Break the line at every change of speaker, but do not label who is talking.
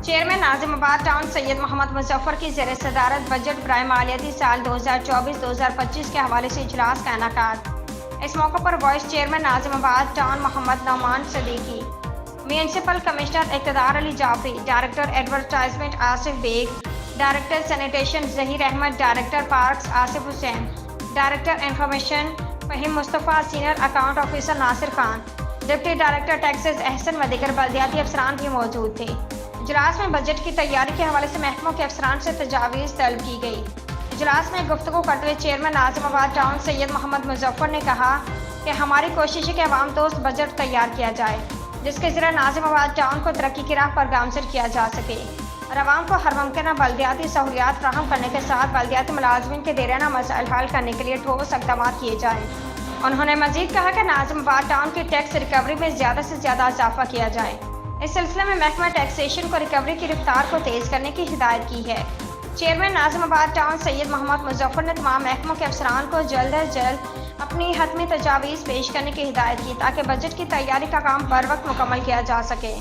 Chairman Nazimabad town سید محمد مظفر کی زیر صدارت بجٹ برائے مالیاتی سال 2024-2025 کے حوالے سے اجلاس کا انعقاد۔ اس موقع پر vice chairman Nazimabad town Muhammad Noman Siddiqui, municipal commissioner Iqtidar Ali Jafri, director advertisement Asif Baig, director sanitation Zaheer Ahmed, director parks Asif Hussain, director information Faheem Mustafa, senior account officer Nasir Khan, deputy director taxes Ahsan و دیگر بلدیاتی افسران بھی موجود تھے۔ اجلاس میں بجٹ کی تیاری کے حوالے سے محکموں کے افسران سے تجاویز طلب کی گئی۔ اجلاس میں گفتگو کرتے ہوئے چیئرمین ناظم-آباد ٹاؤن سید محمد مظفر نے کہا کہ ہماری کوشش ہے کہ عوام دوست بجٹ تیار کیا جائے، جس کے ذریعے ناظم-آباد ٹاؤن کو ترقی کی راہ پر گامزن کیا جا سکے اور عوام کو ہر ممکنہ بلدیاتی سہولیات فراہم کرنے کے ساتھ بلدیاتی ملازمین کے دیرینہ مسائل حل کرنے کے لیے ٹھوس اقدامات کیے جائیں۔ انہوں نے مزید کہا کہ ناظم-آباد ٹاؤن کی ٹیکس ریکوری میں زیادہ سے زیادہ اضافہ کیا جائے۔ اس سلسلے میں محکمہ ٹیکسیشن کو ریکوری کی رفتار کو تیز کرنے کی ہدایت کی ہے۔ چیئرمین ناظم-آباد ٹاؤن سید محمد مظفر نے تمام محکموں کے افسران کو جلد از جلد اپنی حتمی تجاویز پیش کرنے کی ہدایت کی تاکہ بجٹ کی تیاری کا کام بر وقت مکمل کیا جا سکے۔